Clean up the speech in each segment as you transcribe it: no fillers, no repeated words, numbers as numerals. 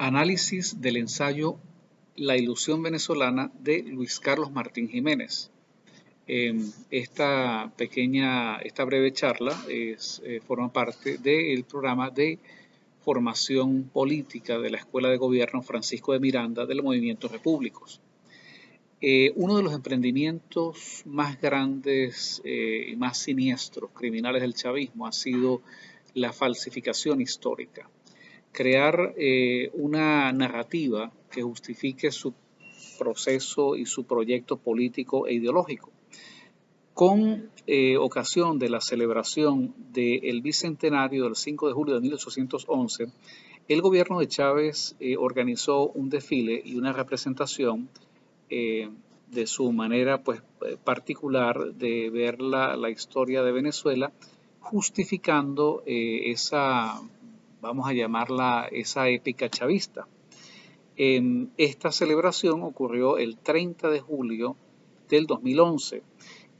Análisis del ensayo La ilusión venezolana de Luis Carlos Martín Jiménez. Esta breve charla forma parte del programa de formación política de la Escuela de Gobierno Francisco de Miranda de los Movimientos Repúblicos. Uno de los emprendimientos más grandes y más siniestros criminales del chavismo ha sido la falsificación histórica. Crear una narrativa que justifique su proceso y su proyecto político e ideológico. Con ocasión de la celebración del bicentenario del 5 de julio de 1811, el gobierno de Chávez organizó un desfile y una representación de su manera particular de ver la historia de Venezuela, justificando vamos a llamarla esa épica chavista. Esta celebración ocurrió el 30 de julio del 2011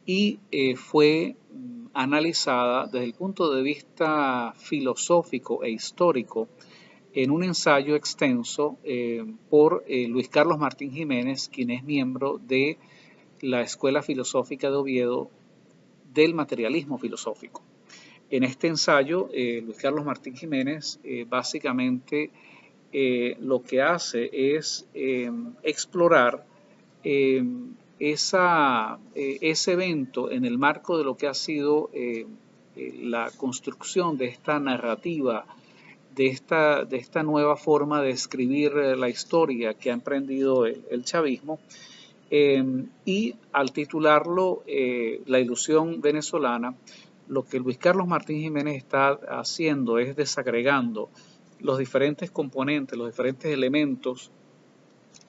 y fue analizada desde el punto de vista filosófico e histórico en un ensayo extenso por Luis Carlos Martín Jiménez, quien es miembro de la Escuela Filosófica de Oviedo del materialismo filosófico. En este ensayo, Luis Carlos Martín Jiménez básicamente lo que hace es explorar ese evento en el marco de lo que ha sido la construcción de esta narrativa, de esta nueva forma de escribir la historia que ha emprendido el chavismo. Y al titularlo La ilusión venezolana, lo que Luis Carlos Martín Jiménez está haciendo es desagregando los diferentes componentes, los diferentes elementos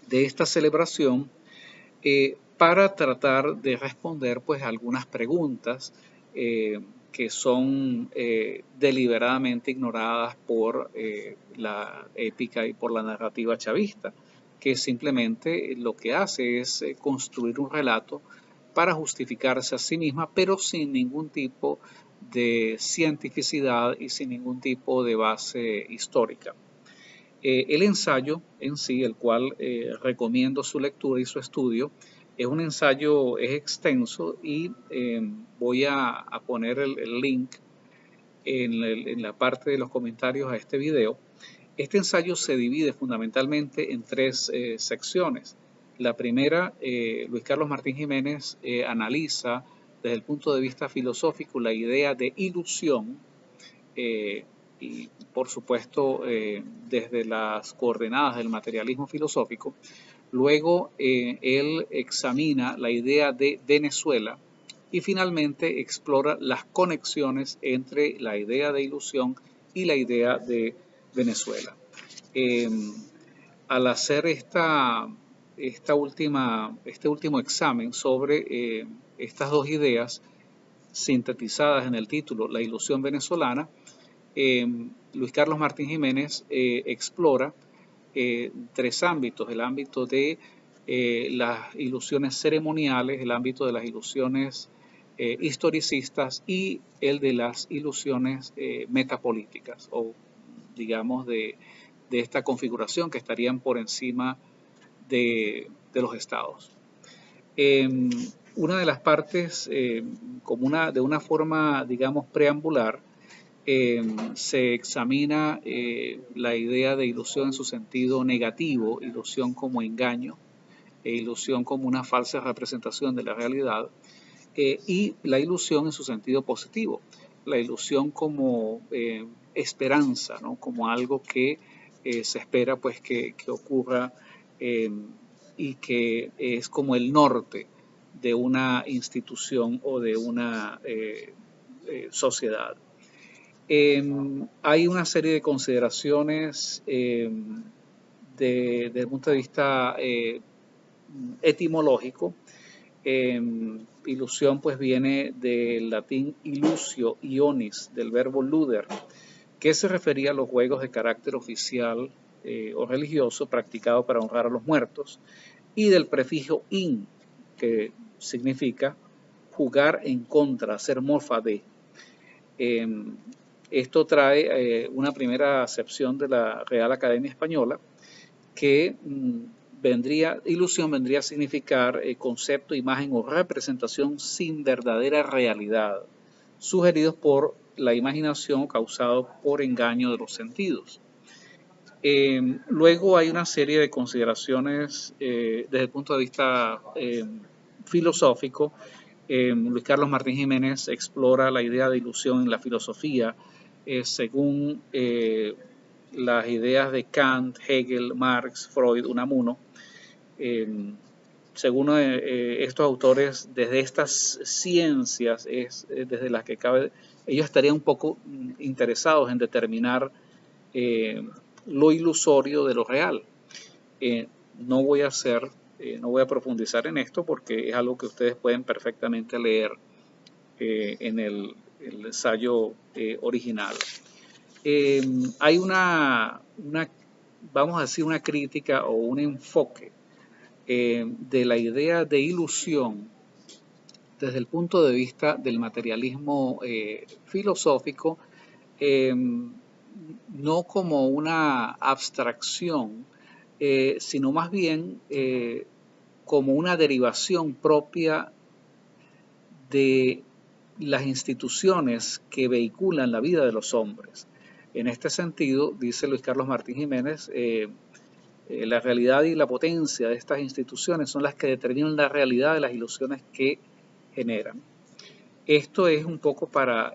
de esta celebración para tratar de responder algunas preguntas que son deliberadamente ignoradas por la épica y por la narrativa chavista, que simplemente lo que hace es construir un relato para justificarse a sí misma, pero sin ningún tipo de cientificidad y sin ningún tipo de base histórica. El ensayo en sí, el cual recomiendo su lectura y su estudio, es un ensayo, es extenso y voy a poner el link en la parte de los comentarios a este video. Este ensayo se divide fundamentalmente en tres secciones. La primera, Luis Carlos Martín Jiménez analiza desde el punto de vista filosófico la idea de ilusión y por supuesto desde las coordenadas del materialismo filosófico. Luego él examina la idea de Venezuela y finalmente explora las conexiones entre la idea de ilusión y la idea de Venezuela. Al hacer este último examen sobre estas dos ideas sintetizadas en el título La ilusión venezolana, Luis Carlos Martín Jiménez explora tres ámbitos: el ámbito de las ilusiones ceremoniales, el ámbito de las ilusiones historicistas y el de las ilusiones metapolíticas, o digamos de esta configuración que estarían por encima de los estados. Una de las partes, de una forma, digamos, preambular, se examina la idea de ilusión en su sentido negativo, ilusión como engaño, ilusión como una falsa representación de la realidad, y la ilusión en su sentido positivo, la ilusión como esperanza, ¿no? Como algo que se espera que ocurra y que es como el norte de una institución o de una sociedad. Hay una serie de consideraciones desde el punto de vista etimológico. Ilusión viene del latín ilusio, ionis, del verbo luder, que se refería a los juegos de carácter oficial o religioso practicado para honrar a los muertos, y del prefijo in, que significa jugar en contra, ser mofa de. Esto trae una primera acepción de la Real Academia Española que ilusión vendría a significar concepto, imagen o representación sin verdadera realidad, sugeridos por la imaginación o causados por engaño de los sentidos. Luego hay una serie de consideraciones desde el punto de vista filosófico. Luis Carlos Martín Jiménez explora la idea de ilusión en la filosofía según las ideas de Kant, Hegel, Marx, Freud, Unamuno. Según estos autores, desde estas ciencias desde las que ellos estarían un poco interesados en determinar lo ilusorio de lo real. No voy a profundizar en esto porque es algo que ustedes pueden perfectamente leer en el ensayo original. Hay vamos a decir, una crítica o un enfoque de la idea de ilusión desde el punto de vista del materialismo filosófico, no como una abstracción, sino más bien como una derivación propia de las instituciones que vehiculan la vida de los hombres. En este sentido, dice Luis Carlos Martín Jiménez, la realidad y la potencia de estas instituciones son las que determinan la realidad de las ilusiones que generan. Esto es un poco para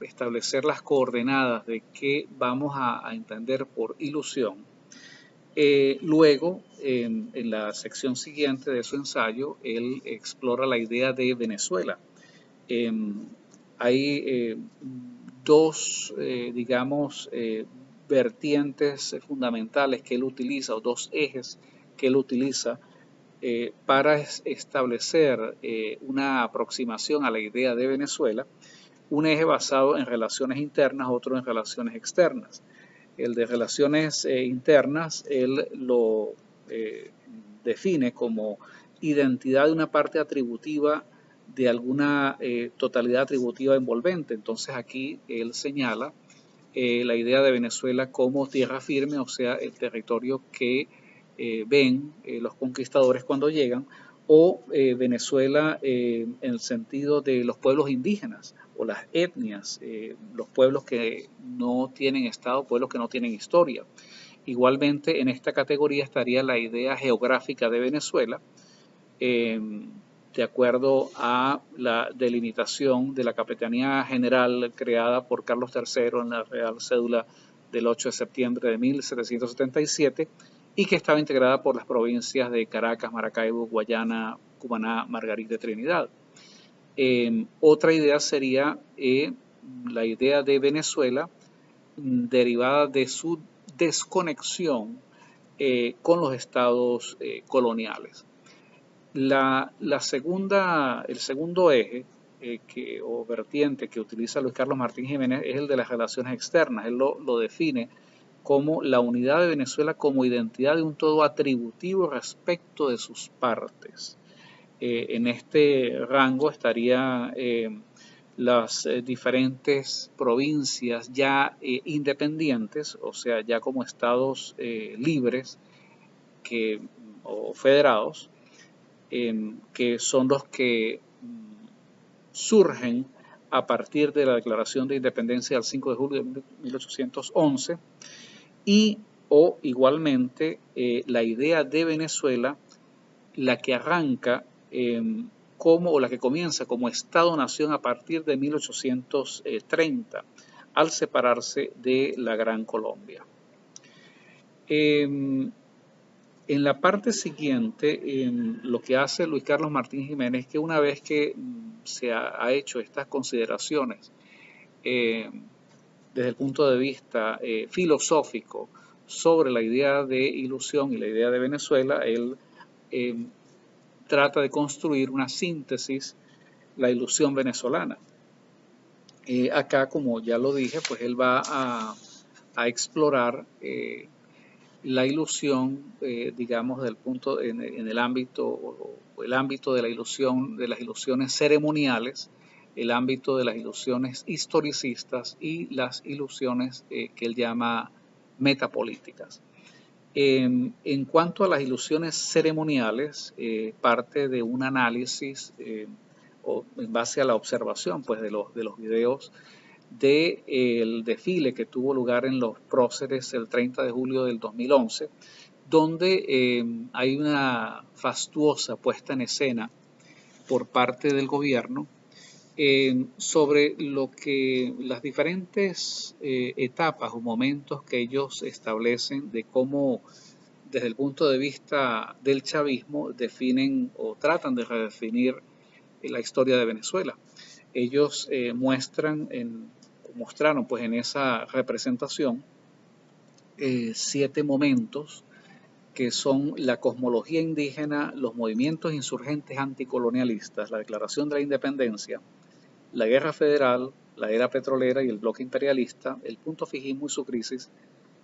establecer las coordenadas de qué vamos a entender por ilusión. Luego, en la sección siguiente de su ensayo, él explora la idea de Venezuela. Hay dos, digamos, vertientes fundamentales que él utiliza, o dos ejes que él utiliza para establecer una aproximación a la idea de Venezuela. Un eje basado en relaciones internas, otro en relaciones externas. El de relaciones internas, él lo define como identidad de una parte atributiva de alguna totalidad atributiva envolvente. Entonces aquí él señala la idea de Venezuela como tierra firme, o sea, el territorio que ven los conquistadores cuando llegan, o Venezuela en el sentido de los pueblos indígenas o las etnias, los pueblos que no tienen estado, pueblos que no tienen historia. Igualmente en esta categoría estaría la idea geográfica de Venezuela, de acuerdo a la delimitación de la Capitanía General creada por Carlos III en la Real Cédula del 8 de septiembre de 1777 y que estaba integrada por las provincias de Caracas, Maracaibo, Guayana, Cumaná, Margarita y Trinidad. Otra idea sería la idea de Venezuela derivada de su desconexión con los estados coloniales. El segundo eje o vertiente que utiliza Luis Carlos Martín Jiménez es el de las relaciones externas. Él lo define como la unidad de Venezuela como identidad de un todo atributivo respecto de sus partes. En este rango estarían las diferentes provincias ya independientes, o sea, ya como estados libres o federados, que son los que surgen a partir de la Declaración de Independencia del 5 de julio de 1811 o igualmente la idea de Venezuela, la que arranca o la que comienza como Estado-Nación a partir de 1830 al separarse de la Gran Colombia. En la parte siguiente, lo que hace Luis Carlos Martín Jiménez es que una vez que se ha hecho estas consideraciones desde el punto de vista filosófico sobre la idea de ilusión y la idea de Venezuela, él trata de construir una síntesis, la ilusión venezolana. Acá, como ya lo dije, pues él va a explorar la ilusión, digamos, en el ámbito o el ámbito de la ilusión, de las ilusiones ceremoniales, el ámbito de las ilusiones historicistas y las ilusiones que él llama metapolíticas. En cuanto a las ilusiones ceremoniales, parte de un análisis o en base a la observación pues, de los videos del desfile que tuvo lugar en los próceres el 30 de julio del 2011, donde hay una fastuosa puesta en escena por parte del gobierno sobre lo que las diferentes etapas o momentos que ellos establecen de cómo desde el punto de vista del chavismo definen o tratan de redefinir la historia de Venezuela. Ellos mostraron pues en esa representación 7 momentos que son la cosmología indígena, los movimientos insurgentes anticolonialistas, la declaración de la independencia, la guerra federal, la era petrolera y el bloque imperialista, el punto fijismo y su crisis,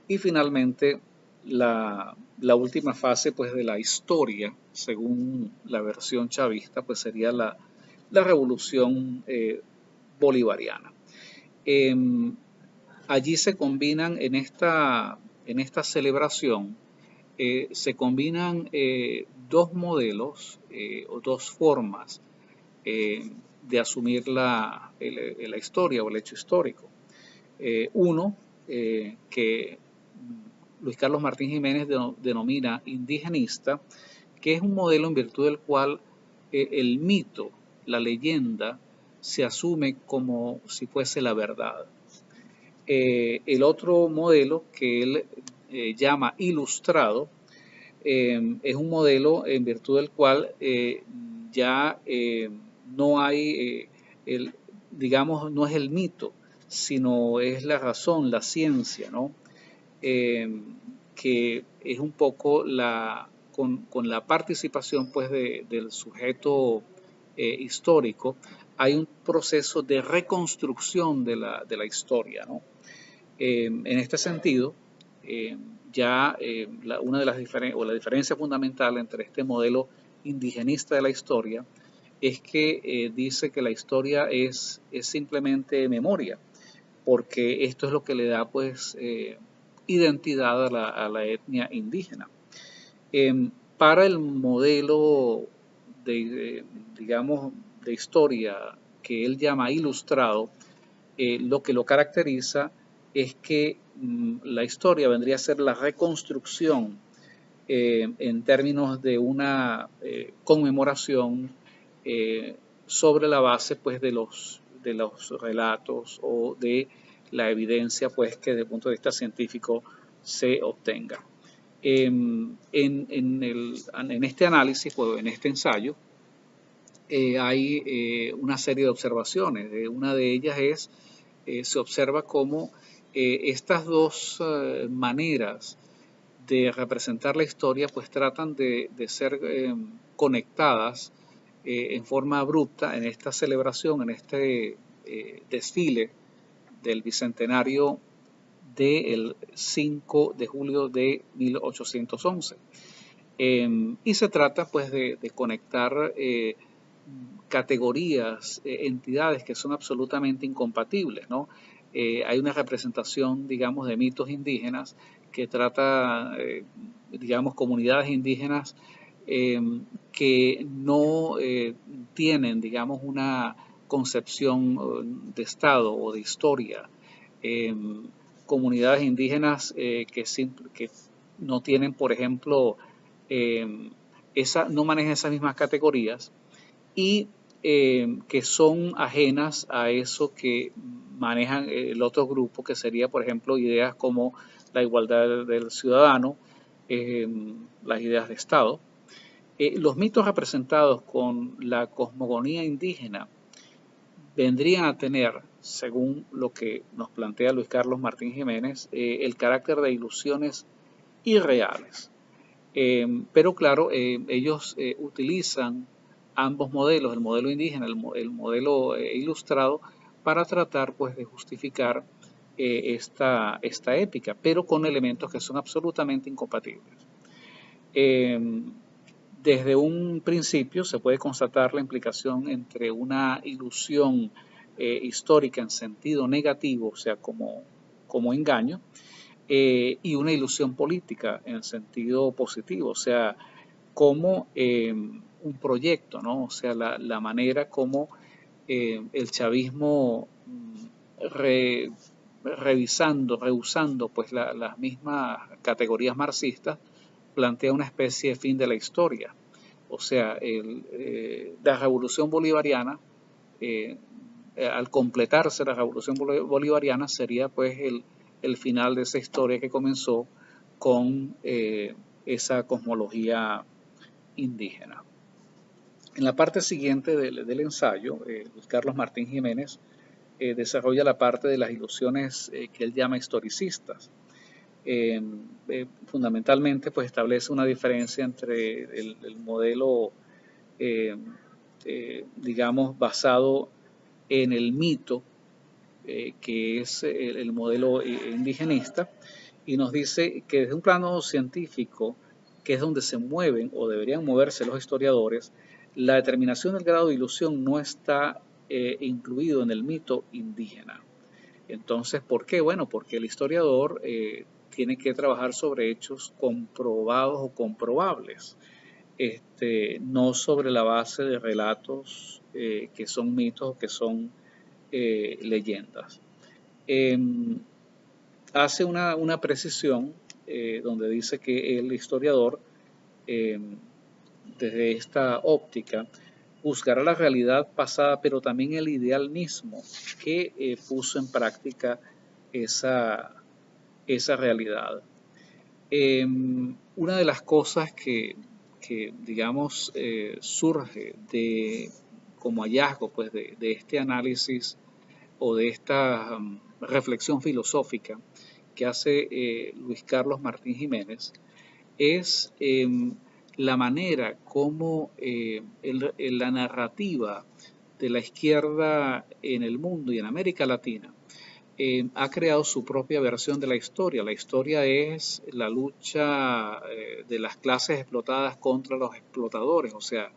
y finalmente la última fase pues, de la historia, según la versión chavista, pues sería la revolución bolivariana. Allí se combinan en esta celebración, se combinan 2 modelos o 2 formas de asumir la historia o el hecho histórico. Uno, que Luis Carlos Martín Jiménez denomina indigenista, que es un modelo en virtud del cual el mito, la leyenda, se asume como si fuese la verdad. El otro modelo que él llama ilustrado es un modelo en virtud del cual ya no hay, digamos, no es el mito, sino es la razón, la ciencia, ¿no? Que es un poco con la participación pues, del sujeto histórico, hay un proceso de reconstrucción de la historia, ¿no? En este sentido, una de las la diferencia fundamental entre este modelo indigenista de la historia es que dice que la historia es simplemente memoria, porque esto es lo que le da pues identidad a la etnia indígena. Para el modelo digamos, de historia que él llama ilustrado, lo que lo caracteriza es que la historia vendría a ser la reconstrucción en términos de una conmemoración sobre la base pues, de los relatos o de la evidencia pues, que desde el punto de vista científico se obtenga. En este análisis, pues, en este ensayo, hay una serie de observaciones. Una de ellas es, se observa cómo estas 2 maneras de representar la historia pues tratan de ser conectadas en forma abrupta en esta celebración, en este desfile del bicentenario del 5 de julio de 1811. Y se trata pues de conectar categorías, entidades que son absolutamente incompatibles, ¿no? Hay una representación, digamos, de mitos indígenas que trata, digamos, comunidades indígenas que no tienen, digamos, una concepción de Estado o de historia. Comunidades indígenas que no tienen, por ejemplo, no manejan esas mismas categorías y que son ajenas a eso que manejan el otro grupo, que sería, por ejemplo, ideas como la igualdad del ciudadano, las ideas de Estado. Los mitos representados con la cosmogonía indígena vendrían a tener, según lo que nos plantea Luis Carlos Martín Jiménez, el carácter de ilusiones irreales. Pero claro, ellos utilizan ambos modelos, el modelo indígena, el modelo ilustrado, para tratar pues, de justificar esta épica, pero con elementos que son absolutamente incompatibles. Desde un principio se puede constatar la implicación entre una ilusión histórica en sentido negativo, o sea, como engaño, y una ilusión política en sentido positivo, o sea, como un proyecto, ¿no? O sea, la manera como el chavismo rehusando pues las mismas categorías marxistas, plantea una especie de fin de la historia. O sea, la revolución bolivariana, eh, al completarse la revolución bolivariana, sería pues el final de esa historia que comenzó con esa cosmología indígena. En la parte siguiente del ensayo, Luis Carlos Martín Jiménez desarrolla la parte de las ilusiones que él llama historicistas. Fundamentalmente pues establece una diferencia entre el modelo digamos basado en el mito que es el modelo indigenista, y nos dice que desde un plano científico, que es donde se mueven o deberían moverse los historiadores, la determinación del grado de ilusión no está incluido en el mito indígena. Entonces, ¿por qué? Bueno, porque el historiador tiene que trabajar sobre hechos comprobados o comprobables, no sobre la base de relatos que son mitos o que son leyendas. Eh, Hace una precisión donde dice que el historiador, eh, desde esta óptica, juzgará la realidad pasada, pero también el ideal mismo que puso en práctica esa realidad. Una de las cosas que digamos, surge como hallazgo pues, de este análisis o de esta reflexión filosófica que hace Luis Carlos Martín Jiménez es la manera como la narrativa de la izquierda en el mundo y en América Latina ha creado su propia versión de la historia. La historia es la lucha de las clases explotadas contra los explotadores, o sea,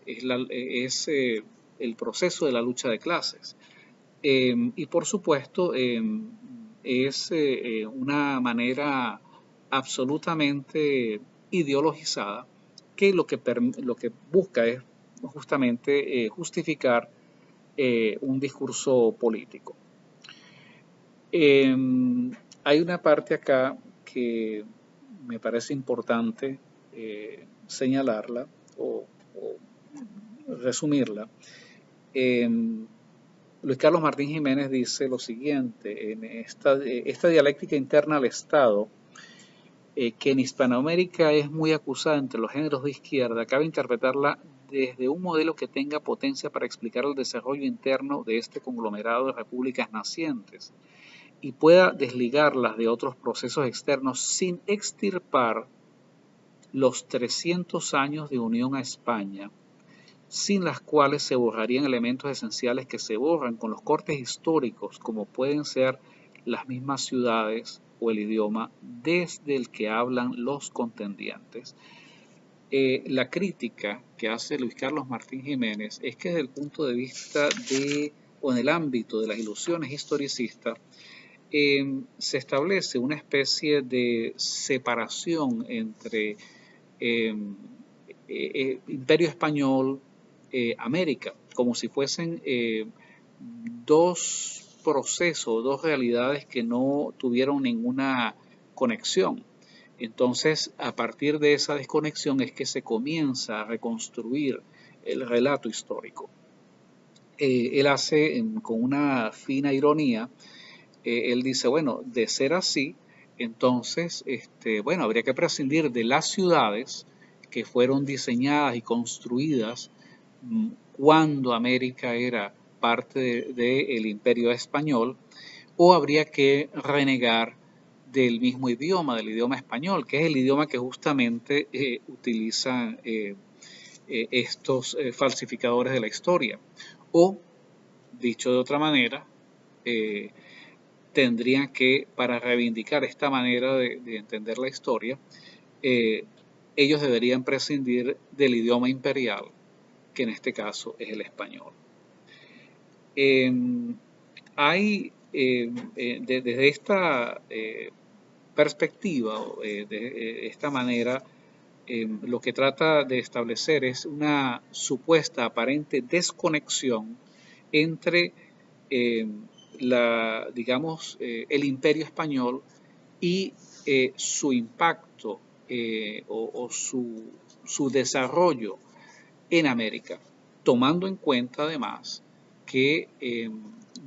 es el proceso de la lucha de clases. Y por supuesto, es una manera absolutamente ideologizada que lo que busca es justamente justificar un discurso político. Hay una parte acá que me parece importante señalarla o resumirla. Luis Carlos Martín Jiménez dice lo siguiente: en esta dialéctica interna al Estado, que en Hispanoamérica es muy acusada entre los géneros de izquierda, cabe interpretarla desde un modelo que tenga potencia para explicar el desarrollo interno de este conglomerado de repúblicas nacientes y pueda desligarlas de otros procesos externos sin extirpar los 300 años de unión a España, sin las cuales se borrarían elementos esenciales que se borran con los cortes históricos, como pueden ser las mismas ciudades o el idioma desde el que hablan los contendientes. La crítica que hace Luis Carlos Martín Jiménez es que desde el punto de vista o en el ámbito de las ilusiones historicistas, se establece una especie de separación entre Imperio Español, América, como si fuesen dos procesos, dos realidades que no tuvieron ninguna conexión. Entonces, a partir de esa desconexión es que se comienza a reconstruir el relato histórico. Él hace con una fina ironía, él dice, bueno, de ser así, entonces, bueno, habría que prescindir de las ciudades que fueron diseñadas y construidas cuando América era parte del Imperio Español, o habría que renegar del mismo idioma, del idioma español, que es el idioma que justamente utilizan estos falsificadores de la historia. O, dicho de otra manera, tendrían que, para reivindicar esta manera de entender la historia, ellos deberían prescindir del idioma imperial, que en este caso es el español. Desde esta perspectiva, de esta manera, lo que trata de establecer es una supuesta aparente desconexión entre el imperio español y su impacto o su desarrollo en América, tomando en cuenta además que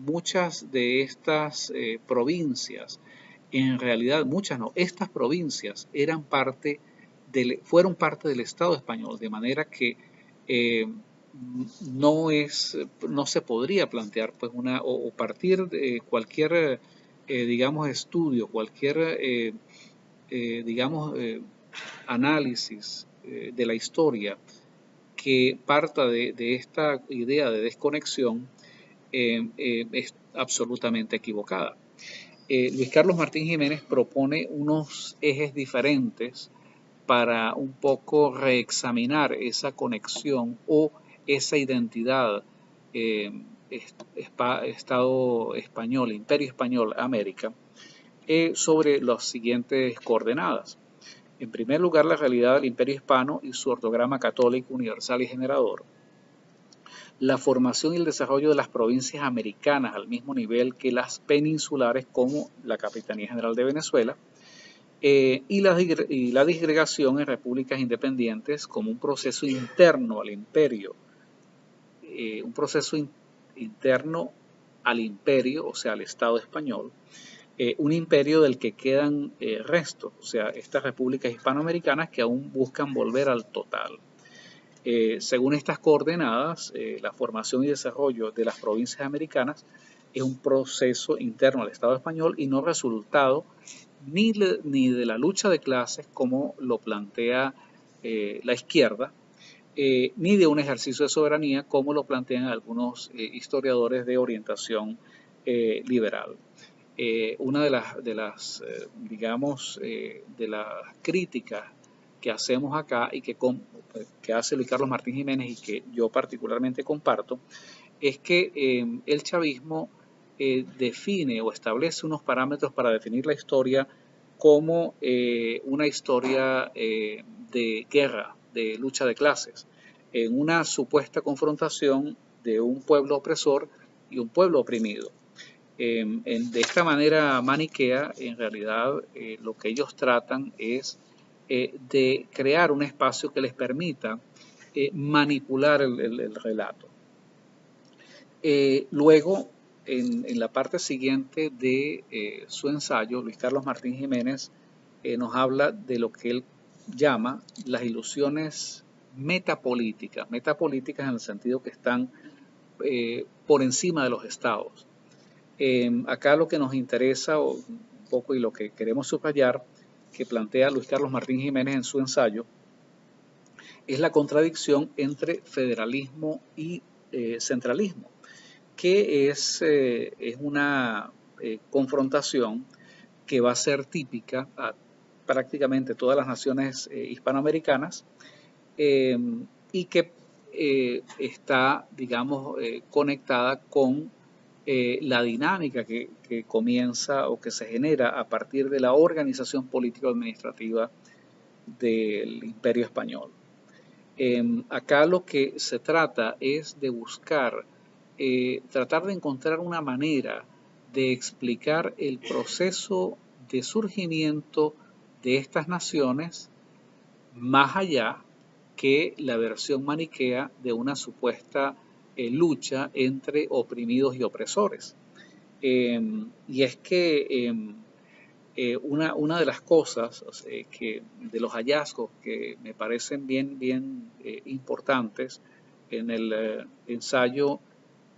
muchas de estas provincias, en realidad muchas no, estas provincias fueron parte del Estado español, de manera que no se podría plantear pues o partir de cualquier estudio, cualquier análisis de la historia que parta de esta idea de desconexión es absolutamente equivocada. Luis Carlos Martín Jiménez propone unos ejes diferentes para un poco reexaminar esa conexión o esa identidad Estado español, Imperio Español, América, sobre las siguientes coordenadas. En primer lugar, la realidad del Imperio Hispano y su ortograma católico, universal y generador. La formación y el desarrollo de las provincias americanas al mismo nivel que las peninsulares, como la Capitanía General de Venezuela, y la disgregación en repúblicas independientes como un proceso interno al imperio, interno al imperio, o sea, al Estado español, un imperio del que quedan restos, o sea, estas repúblicas hispanoamericanas que aún buscan volver al total. Según estas coordenadas, la formación y desarrollo de las provincias americanas es un proceso interno al Estado español y no resultado ni de la lucha de clases como lo plantea la izquierda, ni de un ejercicio de soberanía como lo plantean algunos historiadores de orientación liberal. Una de las críticas que hacemos acá y que hace Luis Carlos Martín Jiménez y que yo particularmente comparto, es que el chavismo define o establece unos parámetros para definir la historia como una historia de guerra, de lucha de clases, en una supuesta confrontación de un pueblo opresor y un pueblo oprimido. De esta manera maniquea, en realidad, lo que ellos tratan es de crear un espacio que les permita manipular el relato. Luego, en la parte siguiente de su ensayo, Luis Carlos Martín Jiménez nos habla de lo que él llama las ilusiones metapolíticas en el sentido que están por encima de los estados. Acá lo que nos interesa un poco y lo que queremos subrayar, que plantea Luis Carlos Martín Jiménez en su ensayo, es la contradicción entre federalismo y centralismo, que es una confrontación que va a ser típica a prácticamente todas las naciones hispanoamericanas y que está, conectada con la dinámica que comienza o que se genera a partir de la organización político-administrativa del Imperio Español. Acá lo que se trata es de buscar, tratar de encontrar una manera de explicar el proceso de surgimiento de estas naciones más allá que la versión maniquea de una supuesta lucha entre oprimidos y opresores. Y es que una de las cosas de los hallazgos que me parecen bien importantes en el ensayo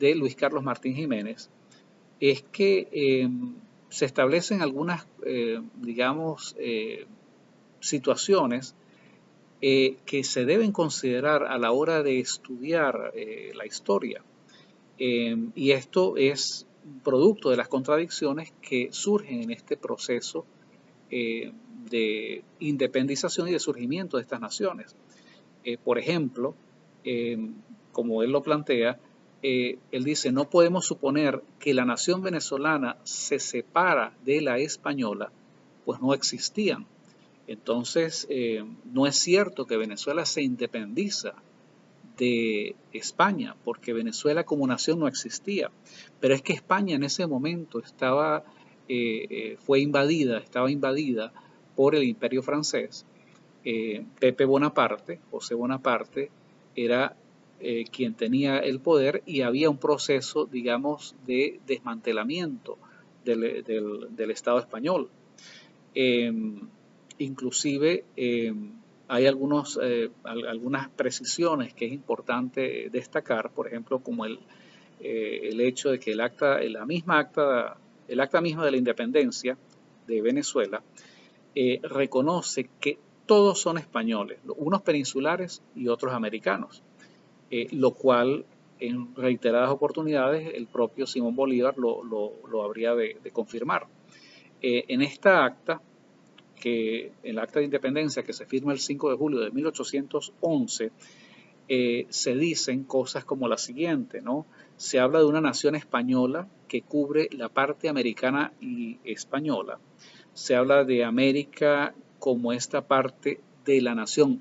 de Luis Carlos Martín Jiménez es que se establecen algunas, situaciones que se deben considerar a la hora de estudiar la historia. Y esto es producto de las contradicciones que surgen en este proceso de independización y de surgimiento de estas naciones. Por ejemplo, como él lo plantea, él dice, no podemos suponer que la nación venezolana se separa de la española, pues no existían. Entonces, no es cierto que Venezuela se independiza de España, porque Venezuela como nación no existía. Pero es que España en ese momento estaba invadida por el Imperio francés. Pepe Bonaparte, José Bonaparte, era quien tenía el poder y había un proceso, digamos, de desmantelamiento del Estado español. Inclusive hay algunas precisiones que es importante destacar, por ejemplo, como el hecho de que el acta misma de la independencia de Venezuela reconoce que todos son españoles, unos peninsulares y otros americanos, lo cual en reiteradas oportunidades el propio Simón Bolívar lo habría de confirmar. En esta acta, el acta de independencia que se firma el 5 de julio de 1811, se dicen cosas como la siguiente, ¿no? Se habla de una nación española que cubre la parte americana y española. Se habla de América como esta parte de la nación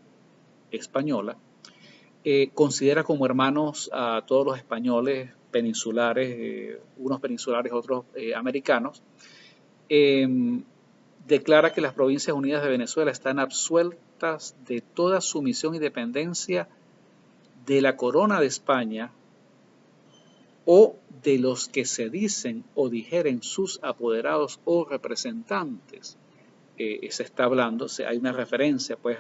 española. Considera como hermanos a todos los españoles peninsulares, unos peninsulares, otros americanos. Declara que las Provincias Unidas de Venezuela están absueltas de toda sumisión y dependencia de la corona de España o de los que se dicen o dijeren sus apoderados o representantes. Se está hablando, hay una referencia pues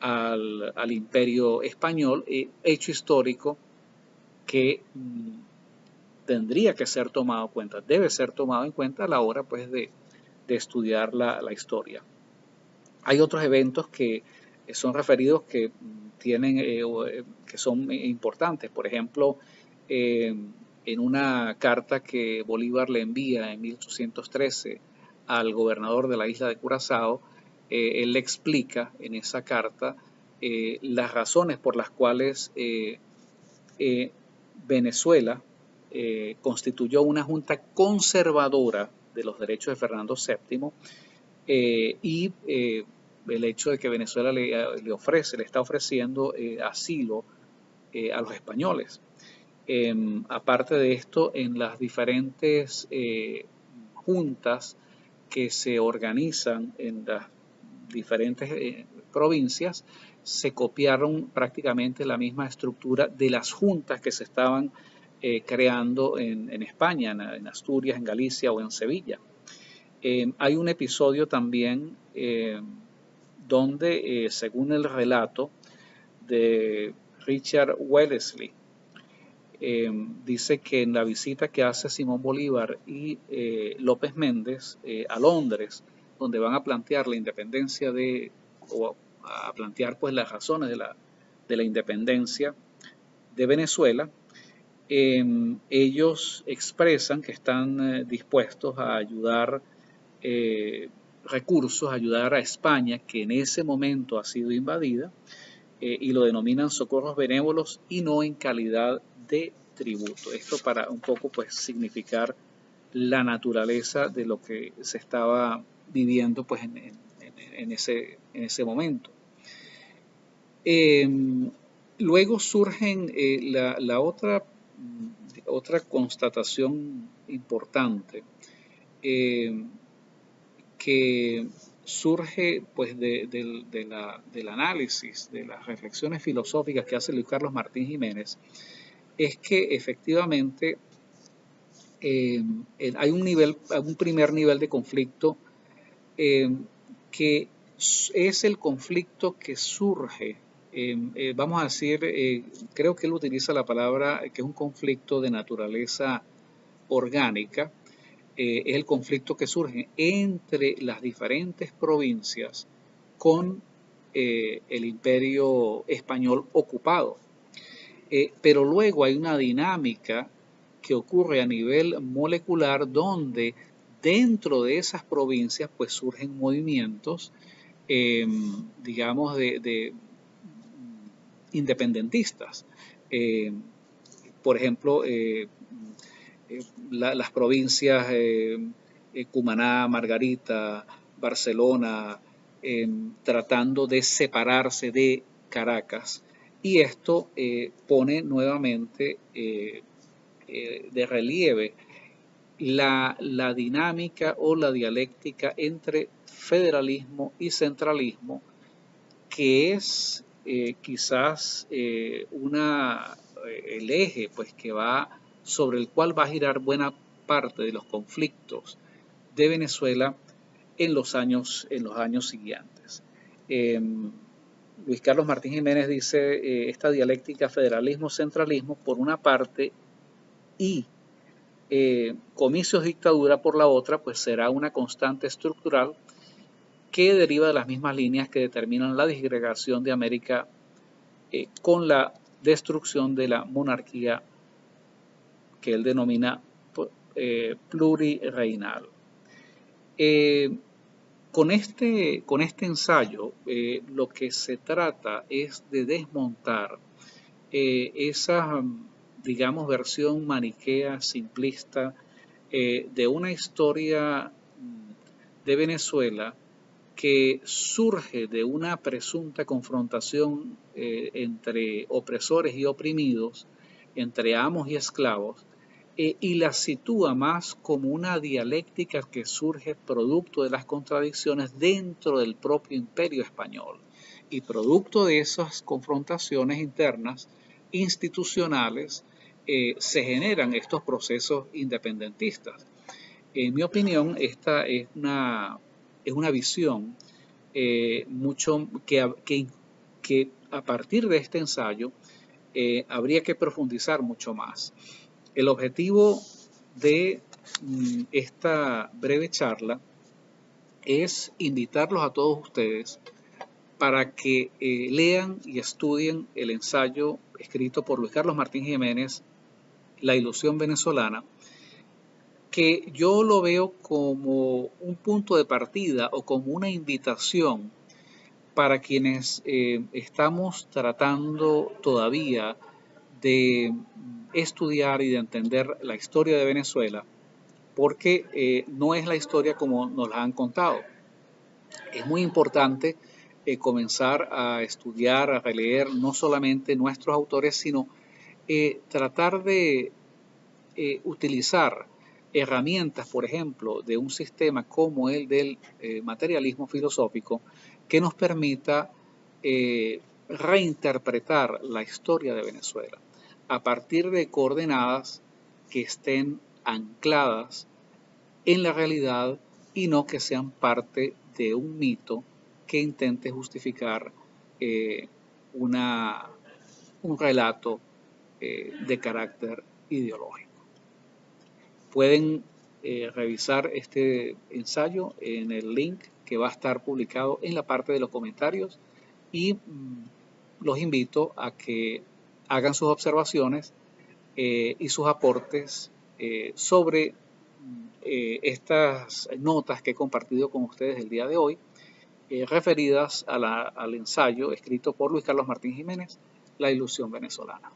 al Imperio Español, hecho histórico que tendría que ser tomado en cuenta, debe ser tomado en cuenta a la hora pues de estudiar la historia. Hay otros eventos que son referidos que tienen que son importantes. Por ejemplo, en una carta que Bolívar le envía en 1813 al gobernador de la isla de Curazao, él le explica en esa carta las razones por las cuales Venezuela constituyó una junta conservadora de los derechos de Fernando VII y el hecho de que Venezuela le está ofreciendo asilo a los españoles. Aparte de esto, en las diferentes juntas que se organizan en las diferentes provincias, se copiaron prácticamente la misma estructura de las juntas que se estaban creando en España, en Asturias, en Galicia o en Sevilla. Hay un episodio también donde, según el relato de Richard Wellesley, dice que en la visita que hace Simón Bolívar y López Méndez a Londres, donde van a plantear la independencia o a plantear pues las razones de la independencia de Venezuela, ellos expresan que están dispuestos a ayudar recursos, ayudar a España, que en ese momento ha sido invadida, y lo denominan socorros benévolos y no en calidad de tributo. Esto para un poco pues significar la naturaleza de lo que se estaba viviendo pues en ese momento. Luego surgen la otra constatación importante que surge pues del análisis, de las reflexiones filosóficas que hace Luis Carlos Martín Jiménez, es que efectivamente hay un primer nivel de conflicto que es el conflicto que surge, vamos a decir, creo que él utiliza la palabra que es un conflicto de naturaleza orgánica, es el conflicto que surge entre las diferentes provincias con el Imperio Español ocupado. Pero luego hay una dinámica que ocurre a nivel molecular donde dentro de esas provincias pues surgen movimientos, digamos, de independentistas. Por ejemplo, las provincias Cumaná, Margarita, Barcelona, tratando de separarse de Caracas. Y esto pone nuevamente de relieve la dinámica o la dialéctica entre federalismo y centralismo, que es quizás el eje pues, que sobre el cual va a girar buena parte de los conflictos de Venezuela en los años siguientes. Luis Carlos Martín Jiménez dice, esta dialéctica federalismo-centralismo por una parte y comicios-dictadura por la otra, pues será una constante estructural que deriva de las mismas líneas que determinan la disgregación de América con la destrucción de la monarquía que él denomina plurirreinal. Con este ensayo lo que se trata es de desmontar esa, digamos, versión maniquea, simplista de una historia de Venezuela que surge de una presunta confrontación entre opresores y oprimidos, entre amos y esclavos, y la sitúa más como una dialéctica que surge producto de las contradicciones dentro del propio imperio español. Y producto de esas confrontaciones internas, institucionales, se generan estos procesos independentistas. En mi opinión, esta es una visión mucho que a partir de este ensayo habría que profundizar mucho más. El objetivo de esta breve charla es invitarlos a todos ustedes para que lean y estudien el ensayo escrito por Luis Carlos Martín Jiménez, La ilusión venezolana, que yo lo veo como un punto de partida o como una invitación para quienes estamos tratando todavía de estudiar y de entender la historia de Venezuela, porque no es la historia como nos la han contado. Es muy importante comenzar a estudiar, a releer no solamente nuestros autores, sino tratar de utilizar herramientas, por ejemplo, de un sistema como el del materialismo filosófico, que nos permita reinterpretar la historia de Venezuela a partir de coordenadas que estén ancladas en la realidad y no que sean parte de un mito que intente justificar un relato de carácter ideológico. Pueden revisar este ensayo en el link que va a estar publicado en la parte de los comentarios y los invito a que hagan sus observaciones y sus aportes sobre estas notas que he compartido con ustedes el día de hoy, referidas al ensayo escrito por Luis Carlos Martín Jiménez, La ilusión venezolana.